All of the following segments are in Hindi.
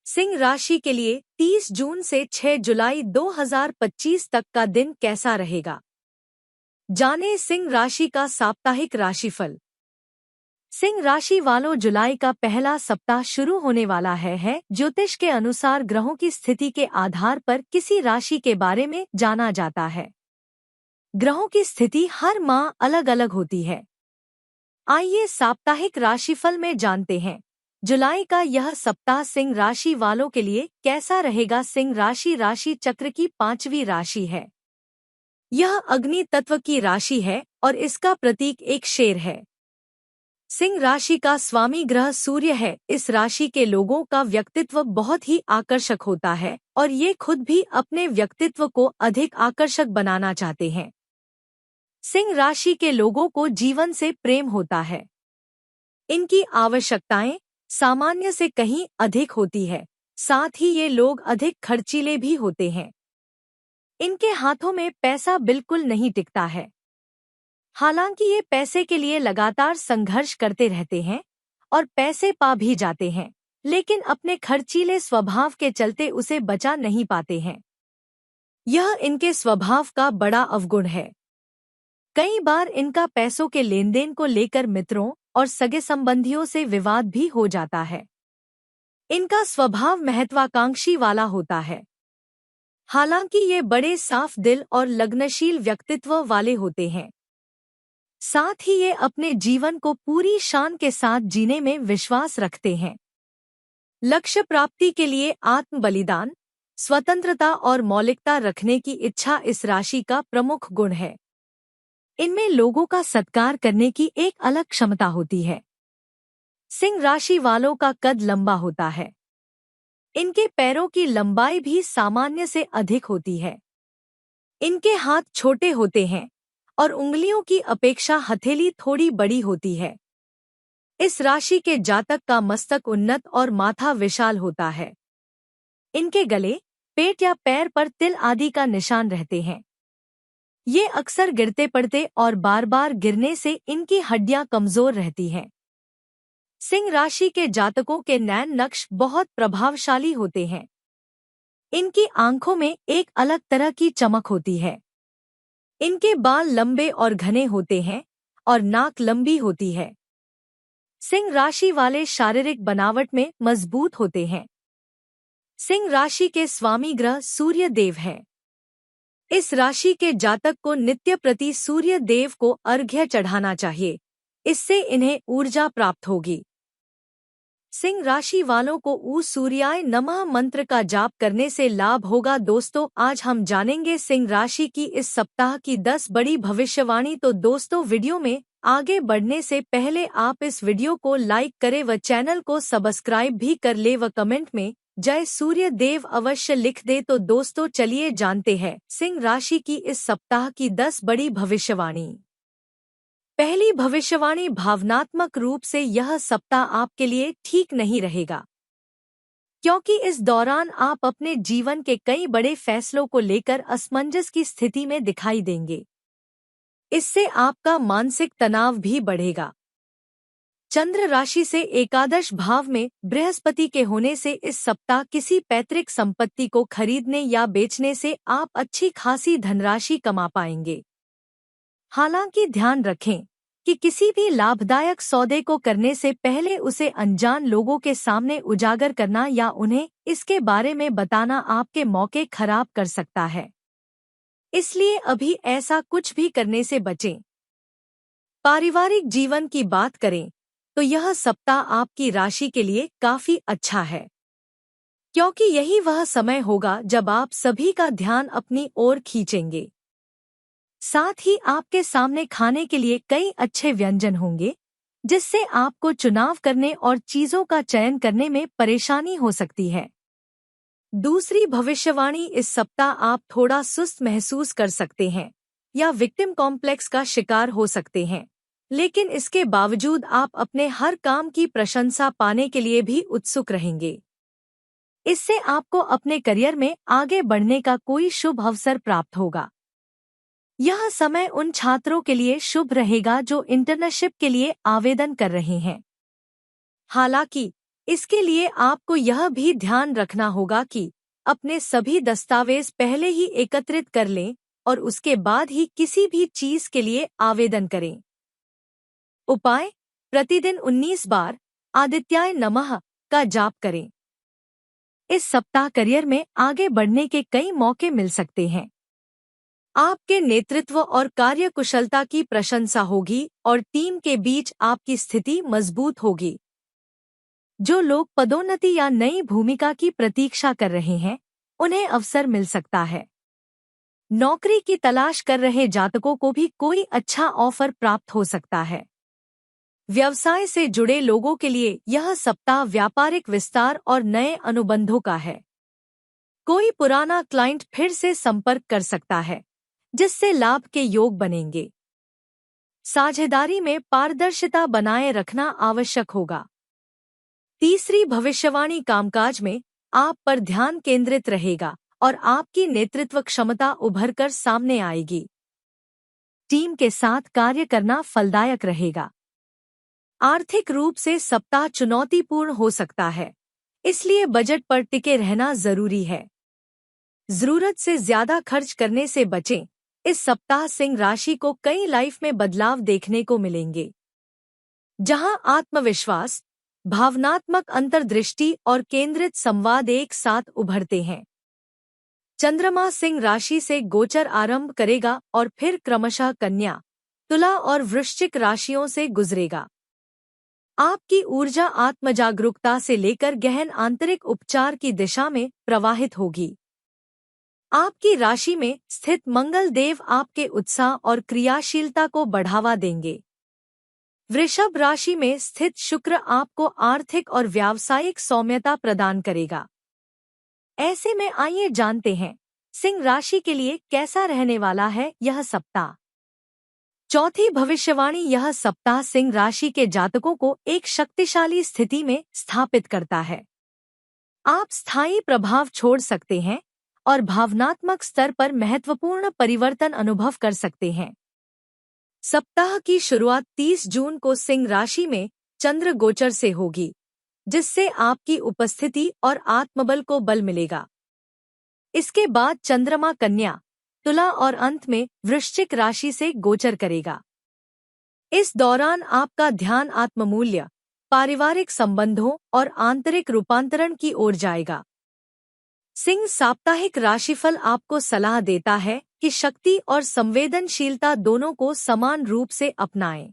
सिंह राशि के लिए 30 जून से 6 जुलाई 2025 तक का दिन कैसा रहेगा? जानें सिंह राशि का साप्ताहिक राशिफल। सिंह राशि वालों, जुलाई का पहला सप्ताह शुरू होने वाला है। ज्योतिष के अनुसार ग्रहों की स्थिति के आधार पर किसी राशि के बारे में जाना जाता है। ग्रहों की स्थिति हर माह अलग अलग होती है। आइए साप्ताहिक राशिफल में जानते हैं जुलाई का यह सप्ताह सिंह राशि वालों के लिए कैसा रहेगा। सिंह राशि राशि चक्र की 5वीं राशि है। यह अग्नि तत्व की राशि है और इसका प्रतीक एक शेर है। सिंह राशि का स्वामी ग्रह सूर्य है। इस राशि के लोगों का व्यक्तित्व बहुत ही आकर्षक होता है और ये खुद भी अपने व्यक्तित्व को अधिक आकर्षक बनाना चाहते हैं। सिंह राशि के लोगों को जीवन से प्रेम होता है। इनकी आवश्यकताएं सामान्य से कहीं अधिक होती है, साथ ही ये लोग अधिक खर्चीले भी होते हैं। इनके हाथों में पैसा बिल्कुल नहीं टिकता है। हालांकि ये पैसे के लिए लगातार संघर्ष करते रहते हैं और पैसे पा भी जाते हैं, लेकिन अपने खर्चीले स्वभाव के चलते उसे बचा नहीं पाते हैं। यह इनके स्वभाव का बड़ा अवगुण है। कई बार इनका पैसों के लेनदेन को लेकर मित्रों और सगे संबंधियों से विवाद भी हो जाता है। इनका स्वभाव महत्वाकांक्षी वाला होता है। हालांकि ये बड़े साफ दिल और लग्नशील व्यक्तित्व वाले होते हैं। साथ ही ये अपने जीवन को पूरी शान के साथ जीने में विश्वास रखते हैं। लक्ष्य प्राप्ति के लिए आत्म बलिदान, स्वतंत्रता और मौलिकता रखने की इच्छा इस राशि का प्रमुख गुण है। इनमें लोगों का सत्कार करने की एक अलग क्षमता होती है। सिंह राशि वालों का कद लंबा होता है। इनके पैरों की लंबाई भी सामान्य से अधिक होती है। इनके हाथ छोटे होते हैं और उंगलियों की अपेक्षा हथेली थोड़ी बड़ी होती है। इस राशि के जातक का मस्तक उन्नत और माथा विशाल होता है। इनके गले, पेट या पैर पर तिल आदि का निशान रहते हैं। ये अक्सर गिरते पड़ते और बार बार गिरने से इनकी हड्डियां कमजोर रहती हैं। सिंह राशि के जातकों के नैन नक्श बहुत प्रभावशाली होते हैं। इनकी आंखों में एक अलग तरह की चमक होती है। इनके बाल लंबे और घने होते हैं और नाक लंबी होती है। सिंह राशि वाले शारीरिक बनावट में मजबूत होते हैं। सिंह राशि के स्वामी ग्रह सूर्य देव है। इस राशि के जातक को नित्य प्रति सूर्य देव को अर्घ्य चढ़ाना चाहिए। इससे इन्हें ऊर्जा प्राप्त होगी। सिंह राशि वालों को ऊ सूर्याय नमः मंत्र का जाप करने से लाभ होगा। दोस्तों, आज हम जानेंगे सिंह राशि की इस सप्ताह की 10 बड़ी भविष्यवाणी। तो दोस्तों, वीडियो में आगे बढ़ने से पहले आप इस वीडियो को लाइक करें व चैनल को सब्सक्राइब भी कर ले व कमेंट में जय सूर्य देव अवश्य लिख दे। तो दोस्तों, चलिए जानते हैं सिंह राशि की इस सप्ताह की 10 बड़ी भविष्यवाणी। पहली भविष्यवाणी, भावनात्मक रूप से यह सप्ताह आपके लिए ठीक नहीं रहेगा, क्योंकि इस दौरान आप अपने जीवन के कई बड़े फैसलों को लेकर असमंजस की स्थिति में दिखाई देंगे। इससे आपका मानसिक तनाव भी बढ़ेगा। चंद्र राशि से एकादश भाव में बृहस्पति के होने से इस सप्ताह किसी पैतृक संपत्ति को खरीदने या बेचने से आप अच्छी खासी धनराशि कमा पाएंगे। हालांकि ध्यान रखें कि किसी भी लाभदायक सौदे को करने से पहले उसे अनजान लोगों के सामने उजागर करना या उन्हें इसके बारे में बताना आपके मौके खराब कर सकता है। इसलिए अभी ऐसा कुछ भी करने से बचें। पारिवारिक जीवन की बात करें तो यह सप्ताह आपकी राशि के लिए काफी अच्छा है, क्योंकि यही वह समय होगा जब आप सभी का ध्यान अपनी ओर खींचेंगे। साथ ही आपके सामने खाने के लिए कई अच्छे व्यंजन होंगे, जिससे आपको चुनाव करने और चीजों का चयन करने में परेशानी हो सकती है। दूसरी भविष्यवाणी, इस सप्ताह आप थोड़ा सुस्त महसूस कर सकते हैं या विक्टिम कॉम्प्लेक्स का शिकार हो सकते हैं, लेकिन इसके बावजूद आप अपने हर काम की प्रशंसा पाने के लिए भी उत्सुक रहेंगे। इससे आपको अपने करियर में आगे बढ़ने का कोई शुभ अवसर प्राप्त होगा। यह समय उन छात्रों के लिए शुभ रहेगा जो इंटर्नशिप के लिए आवेदन कर रहे हैं। हालांकि इसके लिए आपको यह भी ध्यान रखना होगा कि अपने सभी दस्तावेज पहले ही एकत्रित कर लें और उसके बाद ही किसी भी चीज के लिए आवेदन करें। उपाय: प्रतिदिन 19 बार आदित्याय नमः का जाप करें। इस सप्ताह करियर में आगे बढ़ने के कई मौके मिल सकते हैं। आपके नेतृत्व और कार्यकुशलता की प्रशंसा होगी और टीम के बीच आपकी स्थिति मजबूत होगी। जो लोग पदोन्नति या नई भूमिका की प्रतीक्षा कर रहे हैं, उन्हें अवसर मिल सकता है। नौकरी की तलाश कर रहे जातकों को भी कोई अच्छा ऑफर प्राप्त हो सकता है। व्यवसाय से जुड़े लोगों के लिए यह सप्ताह व्यापारिक विस्तार और नए अनुबंधों का है। कोई पुराना क्लाइंट फिर से संपर्क कर सकता है, जिससे लाभ के योग बनेंगे। साझेदारी में पारदर्शिता बनाए रखना आवश्यक होगा। तीसरी भविष्यवाणी: कामकाज में आप पर ध्यान केंद्रित रहेगा और आपकी नेतृत्व क्षमता उभरकर सामने आएगी। टीम के साथ कार्य करना फलदायक रहेगा। आर्थिक रूप से सप्ताह चुनौतीपूर्ण हो सकता है, इसलिए बजट पर टिके रहना जरूरी है। जरूरत से ज्यादा खर्च करने से बचें। इस सप्ताह सिंह राशि को कई लाइफ में बदलाव देखने को मिलेंगे, जहां आत्मविश्वास, भावनात्मक अंतर्दृष्टि और केंद्रित संवाद एक साथ उभरते हैं। चंद्रमा सिंह राशि से गोचर आरंभ करेगा और फिर क्रमशः कन्या, तुला और वृश्चिक राशियों से गुजरेगा। आपकी ऊर्जा आत्मजागरूकता से लेकर गहन आंतरिक उपचार की दिशा में प्रवाहित होगी। आपकी राशि में स्थित मंगल देव आपके उत्साह और क्रियाशीलता को बढ़ावा देंगे। वृषभ राशि में स्थित शुक्र आपको आर्थिक और व्यावसायिक सौम्यता प्रदान करेगा। ऐसे में आइए जानते हैं सिंह राशि के लिए कैसा रहने वाला है यह सप्ताह। चौथी भविष्यवाणी: यह सप्ताह सिंह राशि के जातकों को एक शक्तिशाली स्थिति में स्थापित करता है। आप स्थायी प्रभाव छोड़ सकते हैं और भावनात्मक स्तर पर महत्वपूर्ण परिवर्तन अनुभव कर सकते हैं। सप्ताह की शुरुआत 30 जून को सिंह राशि में चंद्र गोचर से होगी, जिससे आपकी उपस्थिति और आत्मबल को बल मिलेगा। इसके बाद चंद्रमा कन्या, तुला और अंत में वृश्चिक राशि से गोचर करेगा। इस दौरान आपका ध्यान आत्ममूल्य, पारिवारिक संबंधों और आंतरिक रूपांतरण की ओर जाएगा। सिंह साप्ताहिक राशिफल आपको सलाह देता है कि शक्ति और संवेदनशीलता दोनों को समान रूप से अपनाएं।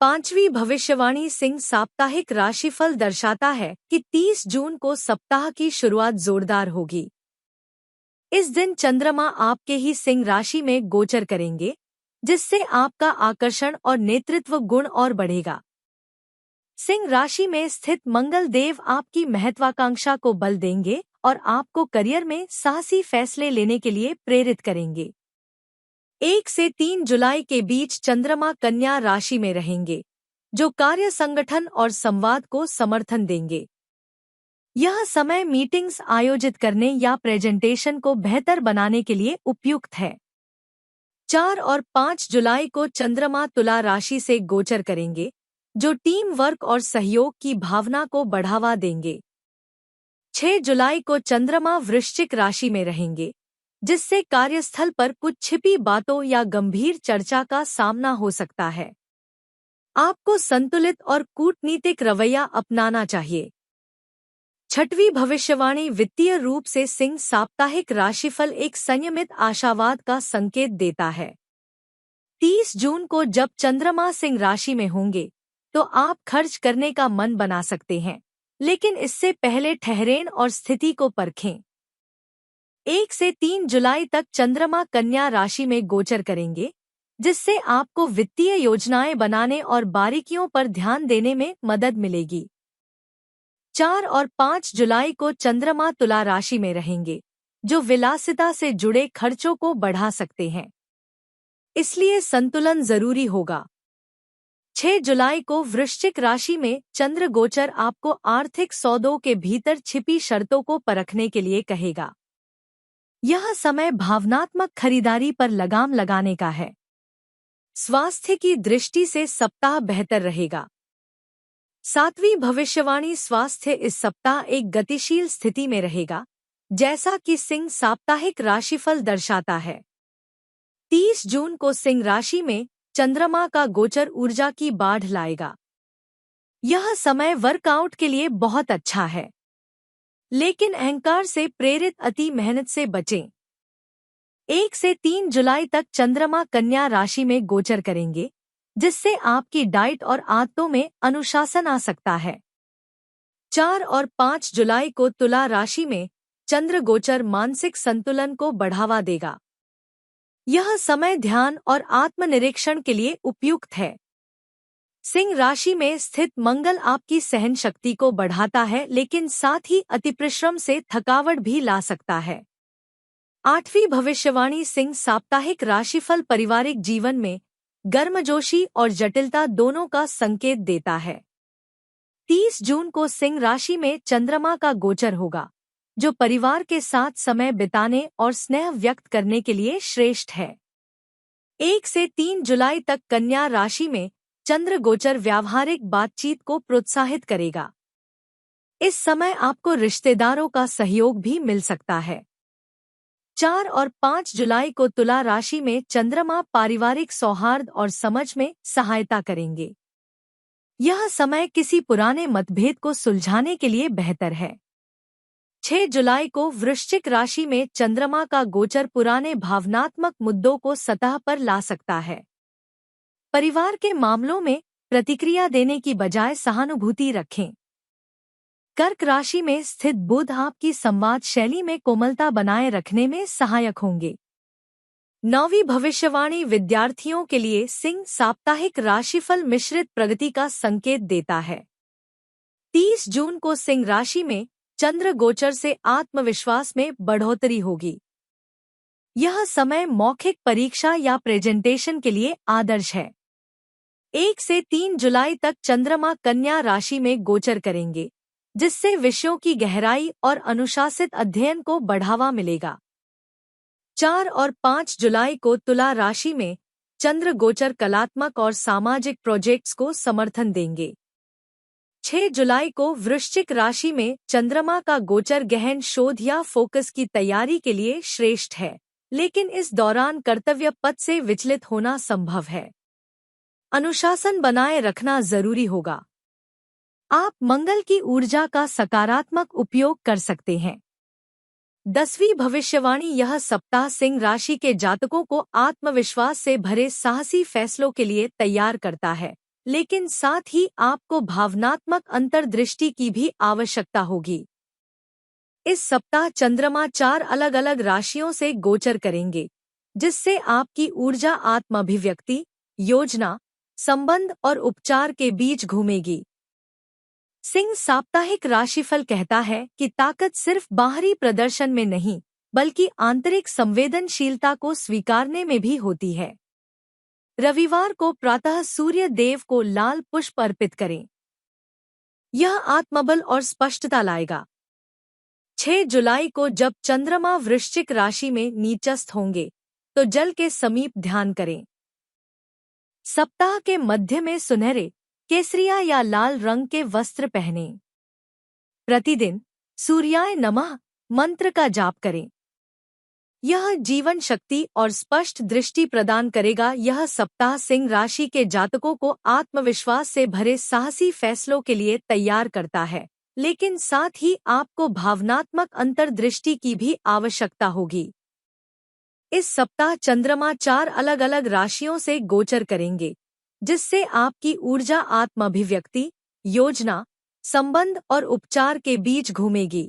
पांचवी भविष्यवाणी: सिंह साप्ताहिक राशिफल दर्शाता है कि 30 जून को सप्ताह की शुरुआत जोरदार होगी। इस दिन चंद्रमा आपके ही सिंह राशि में गोचर करेंगे, जिससे आपका आकर्षण और नेतृत्व गुण और बढ़ेगा। सिंह राशि में स्थित मंगल देव आपकी महत्वाकांक्षा को बल देंगे और आपको करियर में साहसी फैसले लेने के लिए प्रेरित करेंगे। 1 से 3 जुलाई के बीच चंद्रमा कन्या राशि में रहेंगे, जो कार्य संगठन और संवाद को समर्थन देंगे। यह समय मीटिंग्स आयोजित करने या प्रेजेंटेशन को बेहतर बनाने के लिए उपयुक्त है। 4 और 5 जुलाई को चंद्रमा तुला राशि से गोचर करेंगे, जो टीम वर्क और सहयोग की भावना को बढ़ावा देंगे। 6 जुलाई को चंद्रमा वृश्चिक राशि में रहेंगे, जिससे कार्यस्थल पर कुछ छिपी बातों या गंभीर चर्चा का सामना हो सकता है। आपको संतुलित और कूटनीतिक रवैया अपनाना चाहिए। छठवीं भविष्यवाणी: वित्तीय रूप से सिंह साप्ताहिक राशिफल एक संयमित आशावाद का संकेत देता है। 30 जून को जब चंद्रमा सिंह राशि में होंगे, तो आप खर्च करने का मन बना सकते हैं, लेकिन इससे पहले ठहरें और स्थिति को परखें। 1 से 3 जुलाई तक चंद्रमा कन्या राशि में गोचर करेंगे, जिससे आपको वित्तीय योजनाएं बनाने और बारीकियों पर ध्यान देने में मदद मिलेगी। 4 और 5 जुलाई को चंद्रमा तुला राशि में रहेंगे, जो विलासिता से जुड़े खर्चों को बढ़ा सकते हैं, इसलिए संतुलन जरूरी होगा। 6 जुलाई को वृश्चिक राशि में चंद्र गोचर आपको आर्थिक सौदों के भीतर छिपी शर्तों को परखने के लिए कहेगा। यह समय भावनात्मक खरीदारी पर लगाम लगाने का है। स्वास्थ्य की दृष्टि से सप्ताह बेहतर रहेगा। सातवीं भविष्यवाणी स्वास्थ्य इस सप्ताह एक गतिशील स्थिति में रहेगा, जैसा कि सिंह साप्ताहिक राशिफल दर्शाता है। 30 जून को सिंह राशि में चंद्रमा का गोचर ऊर्जा की बाढ़ लाएगा। यह समय वर्कआउट के लिए बहुत अच्छा है, लेकिन अहंकार से प्रेरित अति मेहनत से बचें। 1 से 3 जुलाई तक चंद्रमा कन्या राशि में गोचर करेंगे, जिससे आपकी डाइट और आदतों में अनुशासन आ सकता है। 4 और 5 जुलाई को तुला राशि में चंद्र गोचर मानसिक संतुलन को बढ़ावा देगा। यह समय ध्यान और आत्मनिरीक्षण के लिए उपयुक्त है। सिंह राशि में स्थित मंगल आपकी सहन शक्ति को बढ़ाता है, लेकिन साथ ही अतिपरिश्रम से थकावट भी ला सकता है। 8वीं भविष्यवाणी सिंह साप्ताहिक राशिफल पारिवारिक जीवन में गर्मजोशी और जटिलता दोनों का संकेत देता है। 30 जून को सिंह राशि में चंद्रमा का गोचर होगा, जो परिवार के साथ समय बिताने और स्नेह व्यक्त करने के लिए श्रेष्ठ है। 1 से 3 जुलाई तक कन्या राशि में चंद्र गोचर व्यावहारिक बातचीत को प्रोत्साहित करेगा। इस समय आपको रिश्तेदारों का सहयोग भी मिल सकता है। 4 और 5 जुलाई को तुला राशि में चंद्रमा पारिवारिक सौहार्द और समझ में सहायता करेंगे। यह समय किसी पुराने मतभेद को सुलझाने के लिए बेहतर है। 6 जुलाई को वृश्चिक राशि में चंद्रमा का गोचर पुराने भावनात्मक मुद्दों को सतह पर ला सकता है। परिवार के मामलों में प्रतिक्रिया देने की बजाय सहानुभूति रखें। कर्क राशि में स्थित बुध आपकी संवाद शैली में कोमलता बनाए रखने में सहायक होंगे। 9वीं भविष्यवाणी विद्यार्थियों के लिए सिंह साप्ताहिक राशिफल मिश्रित प्रगति का संकेत देता है। 30 जून को सिंह राशि में चंद्र गोचर से आत्मविश्वास में बढ़ोतरी होगी। यह समय मौखिक परीक्षा या प्रेजेंटेशन के लिए आदर्श है। 1 से 3 जुलाई तक चंद्रमा कन्या राशि में गोचर करेंगे, जिससे विषयों की गहराई और अनुशासित अध्ययन को बढ़ावा मिलेगा। 4 और 5 जुलाई को तुला राशि में चंद्र गोचर कलात्मक और सामाजिक प्रोजेक्ट्स को समर्थन देंगे। 6 जुलाई को वृश्चिक राशि में चंद्रमा का गोचर गहन शोध या फोकस की तैयारी के लिए श्रेष्ठ है, लेकिन इस दौरान कर्तव्य पथ से विचलित होना संभव है। अनुशासन बनाए रखना जरूरी होगा। आप मंगल की ऊर्जा का सकारात्मक उपयोग कर सकते हैं। 10वीं भविष्यवाणी यह सप्ताह सिंह राशि के जातकों को आत्मविश्वास से भरे साहसी फैसलों के लिए तैयार करता है, लेकिन साथ ही आपको भावनात्मक अंतर्दृष्टि की भी आवश्यकता होगी। इस सप्ताह चंद्रमा 4 अलग अलग राशियों से गोचर करेंगे, जिससे आपकी ऊर्जा आत्माभिव्यक्ति, योजना, संबंध और उपचार के बीच घूमेगी। सिंह साप्ताहिक राशिफल कहता है कि ताकत सिर्फ बाहरी प्रदर्शन में नहीं, बल्कि आंतरिक संवेदनशीलता को स्वीकारने में भी होती है। रविवार को प्रातः सूर्य देव को लाल पुष्प अर्पित करें। यह आत्मबल और स्पष्टता लाएगा। 6 जुलाई को जब चंद्रमा वृश्चिक राशि में नीचस्थ होंगे, तो जल के समीप ध्यान करें। सप्ताह के मध्य में सुनहरे, केसरिया या लाल रंग के वस्त्र पहनें। प्रतिदिन सूर्याय नमः मंत्र का जाप करें। यह जीवन शक्ति और स्पष्ट दृष्टि प्रदान करेगा। यह सप्ताह सिंह राशि के जातकों को आत्मविश्वास से भरे साहसी फैसलों के लिए तैयार करता है, लेकिन साथ ही आपको भावनात्मक अंतर्दृष्टि की भी आवश्यकता होगी। इस सप्ताह चंद्रमा 4 अलग अलग राशियों से गोचर करेंगे, जिससे आपकी ऊर्जा आत्माभिव्यक्ति, योजना, संबंध और उपचार के बीच घूमेगी।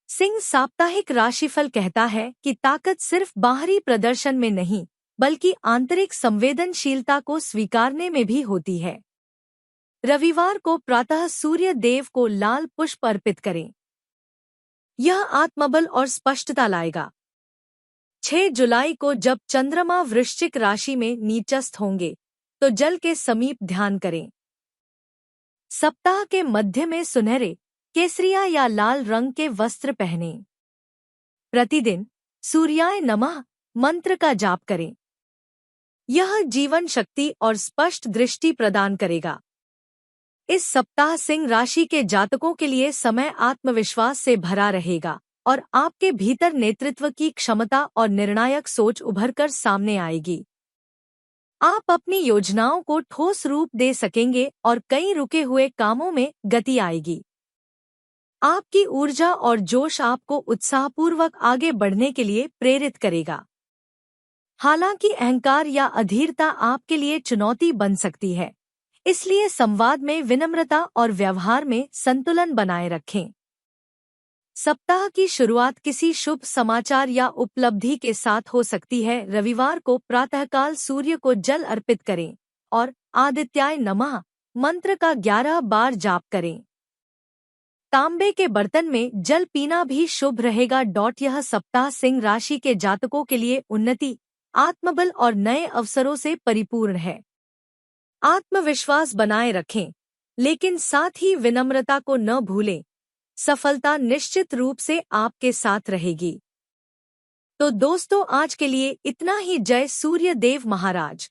सिंह साप्ताहिक राशिफल कहता है कि ताकत सिर्फ बाहरी प्रदर्शन में नहीं, बल्कि आंतरिक संवेदनशीलता को स्वीकारने में भी होती है। रविवार को प्रातः सूर्य देव को लाल पुष्प अर्पित करें। यह आत्मबल और स्पष्टता लाएगा। 6 जुलाई को जब चंद्रमा वृश्चिक राशि में नीचस्थ होंगे, तो जल के समीप ध्यान करें। सप्ताह के मध्य में सुनहरे, केसरिया या लाल रंग के वस्त्र पहनें। प्रतिदिन सूर्याय नमः मंत्र का जाप करें। यह जीवन शक्ति और स्पष्ट दृष्टि प्रदान करेगा। इस सप्ताह सिंह राशि के जातकों के लिए समय आत्मविश्वास से भरा रहेगा और आपके भीतर नेतृत्व की क्षमता और निर्णायक सोच उभरकर सामने आएगी। आप अपनी योजनाओं को ठोस रूप दे सकेंगे और कई रुके हुए कामों में गति आएगी। आपकी ऊर्जा और जोश आपको उत्साहपूर्वक आगे बढ़ने के लिए प्रेरित करेगा। हालांकि अहंकार या अधीरता आपके लिए चुनौती बन सकती है, इसलिए संवाद में विनम्रता और व्यवहार में संतुलन बनाए रखें। सप्ताह की शुरुआत किसी शुभ समाचार या उपलब्धि के साथ हो सकती है। रविवार को प्रातःकाल सूर्य को जल अर्पित करें और आदित्याय नमः मंत्र का 11 बार जाप करें। तांबे के बर्तन में जल पीना भी शुभ रहेगा। यह सप्ताह सिंह राशि के जातकों के लिए उन्नति, आत्मबल और नए अवसरों से परिपूर्ण है। आत्मविश्वास बनाए रखें, लेकिन साथ ही विनम्रता को न भूलें। सफलता निश्चित रूप से आपके साथ रहेगी। तो दोस्तों, आज के लिए इतना ही। जय सूर्य देव महाराज।